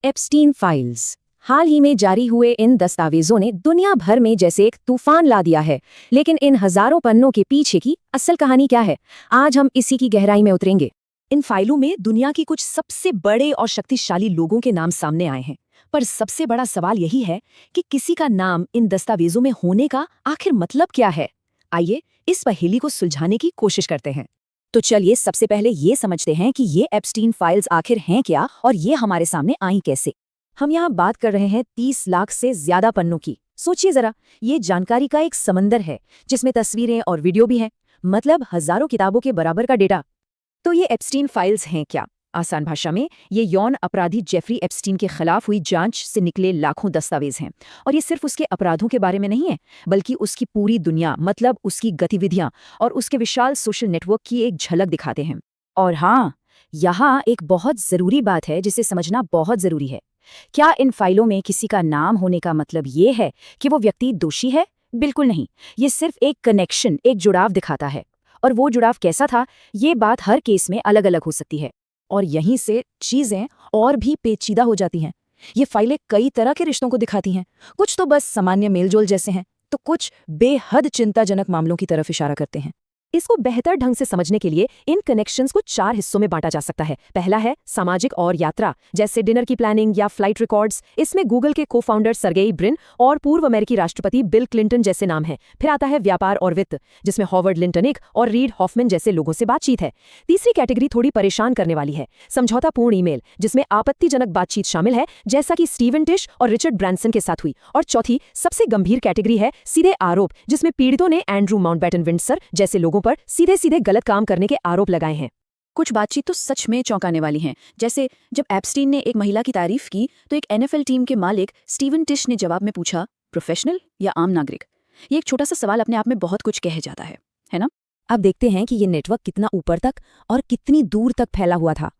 Epstein files. हाल ही में जारी हुए इन दस्तावेजों ने दुनिया भर में जैसे एक तूफान ला दिया है। लेकिन इन हजारों पन्नों के पीछे की असल कहानी क्या है, आज हम इसी की गहराई में उतरेंगे। इन फाइलों में दुनिया के कुछ सबसे बड़े और शक्तिशाली लोगों के नाम सामने आए हैं। पर सबसे बड़ा सवाल यही है कि किसी का नाम इन दस्तावेजों में होने का आखिर मतलब क्या है। आइए इस पहेली को सुलझाने की कोशिश करते हैं। तो चलिए सबसे पहले ये समझते हैं कि ये एप्स्टीन फाइल्स आखिर हैं क्या और ये हमारे सामने आई कैसे। हम यहाँ बात कर रहे हैं 30 लाख से ज्यादा पन्नों की। सोचिए जरा, ये जानकारी का एक समंदर है जिसमें तस्वीरें और वीडियो भी हैं, मतलब हजारों किताबों के बराबर का डेटा। तो ये एप्स्टीन फाइल्स हैं क्या? आसान भाषा में ये यौन अपराधी जेफरी एप्स्टीन के खिलाफ हुई जांच से निकले लाखों दस्तावेज हैं। और ये सिर्फ उसके अपराधों के बारे में नहीं है, बल्कि उसकी पूरी दुनिया, मतलब उसकी गतिविधियां और उसके विशाल सोशल नेटवर्क की एक झलक दिखाते हैं। और हाँ, यहाँ एक बहुत जरूरी बात है जिसे समझना बहुत जरूरी है। क्या इन फाइलों में किसी का नाम होने का मतलब ये है कि वो व्यक्ति दोषी है? बिल्कुल नहीं। ये सिर्फ एक कनेक्शन, एक जुड़ाव दिखाता है। और वो जुड़ाव कैसा था, ये बात हर केस में अलग अलग हो सकती है। और यहीं से चीजें और भी पेचीदा हो जाती हैं। ये फाइलें कई तरह के रिश्तों को दिखाती हैं। कुछ तो बस सामान्य मेलजोल जैसे हैं, तो कुछ बेहद चिंताजनक मामलों की तरफ इशारा करते हैं। इसको बेहतर ढंग से समझने के लिए इन कनेक्शंस को 4 हिस्सों में बांटा जा सकता है। पहला है सामाजिक और यात्रा, जैसे डिनर की प्लानिंग या फ्लाइट रिकॉर्ड्स। इसमें गूगल के को फाउंडर सर्गेई ब्रिन और पूर्व अमेरिकी राष्ट्रपति बिल क्लिंटन जैसे नाम हैं। फिर आता है व्यापार और वित्त, जिसमें हॉवर्ड लिंटनिक और रीड हॉफमैन जैसे लोगों से बातचीत है। तीसरी कैटेगरी थोड़ी परेशान करने वाली है, समझौतापूर्ण ईमेल, जिसमें आपत्तिजनक बातचीत शामिल है, जैसा कि स्टीवन टिश और रिचर्ड ब्रांसन के साथ हुई। और चौथी सबसे गंभीर कैटेगरी है सीधे आरोप, जिसमें पीड़ितों ने एंड्रू माउंटबैटन विंडसर जैसे लोगों पर सीधे सीधे गलत काम करने के आरोप लगाए हैं। कुछ बातचीत तो सच में चौंकाने वाली हैं, जैसे जब एप्स्टीन ने एक महिला की तारीफ की तो एक एनएफएल टीम के मालिक स्टीवन टिश ने जवाब में पूछा, प्रोफेशनल या आम नागरिक? ये एक छोटा सा सवाल अपने आप में बहुत कुछ कह जाता है ना? अब देखते हैं कि ये नेटवर्क कितना ऊपर तक और कितनी दूर तक फैला हुआ था।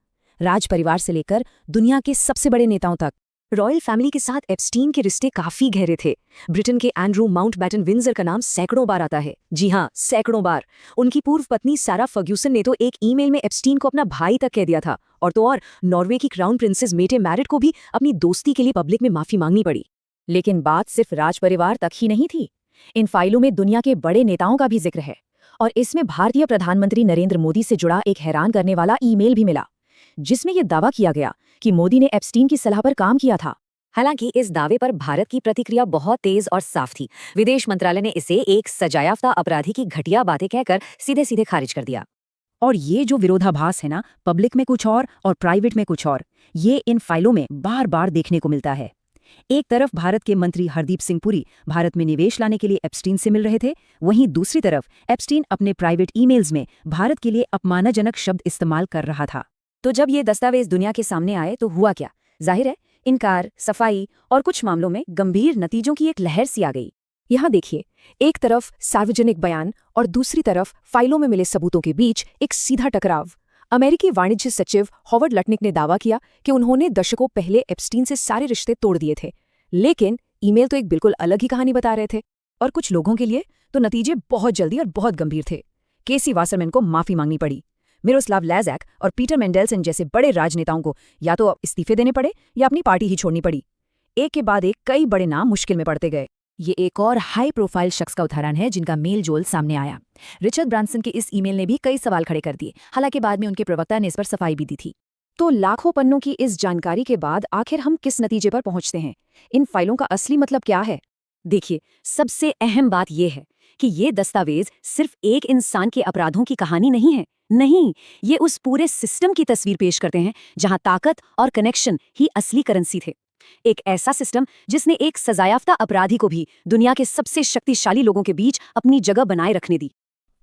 राज परिवार से लेकर दुनिया के सबसे बड़े नेताओं तक। रॉयल फैमिली के साथ एप्स्टीन के रिश्ते काफी गहरे थे। ब्रिटेन के एंड्रू माउंटबैटन विंडसर का नाम सैकड़ों बार आता है। जी हाँ, सैकड़ों बार। उनकी पूर्व पत्नी सारा फर्ग्यूसन ने तो एक ईमेल में एप्स्टीन को अपना भाई तक कह दिया था। और तो और नॉर्वे की क्राउन प्रिंसेस मेटे मैरिट को भी अपनी दोस्ती के लिए पब्लिक में माफी मांगनी पड़ी। लेकिन बात सिर्फ राज परिवार तक ही नहीं थी। इन फाइलों में दुनिया के बड़े नेताओं का भी जिक्र है। और इसमें भारतीय प्रधानमंत्री नरेंद्र मोदी से जुड़ा एक हैरान करने वाला ईमेल भी मिला, जिसमें यह दावा किया गया कि मोदी ने एप्स्टीन की सलाह पर काम किया था। हालांकि इस दावे पर भारत की प्रतिक्रिया बहुत तेज और साफ थी। विदेश मंत्रालय ने इसे एक सजायाफ्ता अपराधी की घटिया बातें कहकर सीधे सीधे खारिज कर दिया। और ये जो विरोधाभास है ना, पब्लिक में कुछ और प्राइवेट में कुछ और, ये इन फाइलों में बार बार देखने को मिलता है। एक तरफ भारत के मंत्री हरदीप सिंह पुरी भारत में निवेश लाने के लिए एप्स्टीन से मिल रहे थे, वहीं दूसरी तरफ एप्स्टीन अपने प्राइवेट ईमेल्स में भारत के लिए अपमानजनक शब्द इस्तेमाल कर रहा था। तो जब ये दस्तावेज दुनिया के सामने आए तो हुआ क्या? जाहिर है, इनकार, सफाई और कुछ मामलों में गंभीर नतीजों की एक लहर सी आ गई। यहाँ देखिए, एक तरफ सार्वजनिक बयान और दूसरी तरफ फाइलों में मिले सबूतों के बीच एक सीधा टकराव। अमेरिकी वाणिज्य सचिव हॉवर्ड लटनिक ने दावा किया कि उन्होंने दशकों पहले एप्स्टीन से सारे रिश्ते तोड़ दिए थे। लेकिन ईमेल तो एक बिल्कुल अलग ही कहानी बता रहे थे। और कुछ लोगों के लिए तो नतीजे बहुत जल्दी और बहुत गंभीर थे। केसी वासरमैन को माफी मांगनी पड़ी। मिरोस्लाव लैज़ॅक और पीटर मेंडेलसन जैसे बड़े राजनेताओं को या तो इस्तीफे देने पड़े या अपनी पार्टी ही छोड़नी पड़ी। एक के बाद एक कई बड़े नाम मुश्किल में पड़ते गए। ये एक और हाई प्रोफाइल शख्स का उदाहरण है जिनका मेल जोल सामने आया। रिचर्ड ब्रांसन के इस ईमेल ने भी कई सवाल खड़े कर दिए, हालांकि बाद में उनके प्रवक्ता ने इस पर सफाई भी दी थी। तो लाखों पन्नों की इस जानकारी के बाद आखिर हम किस नतीजे पर पहुंचते हैं? इन फाइलों का असली मतलब क्या है? देखिए, सबसे अहम बात यह है कि ये दस्तावेज सिर्फ एक इंसान के अपराधों की कहानी नहीं है। नहीं, ये उस पूरे सिस्टम की तस्वीर पेश करते हैं जहां ताकत और कनेक्शन ही असली करेंसी थे। एक ऐसा सिस्टम जिसने एक सजायाफ्ता अपराधी को भी दुनिया के सबसे शक्तिशाली लोगों के बीच अपनी जगह बनाए रखने दी।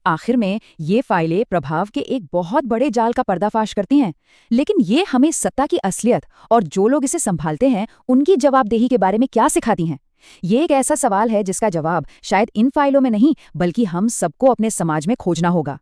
आखिर में ये फाइलें प्रभाव के एक बहुत बड़े जाल का पर्दाफाश करती हैं, लेकिन ये हमें सत्ता की असलियत और जो लोग इसे संभालते हैं उनकी जवाबदेही के बारे में क्या सिखाती हैं? ये एक ऐसा सवाल है जिसका जवाब शायद इन फाइलों में नहीं, बल्कि हम सबको अपने समाज में खोजना होगा।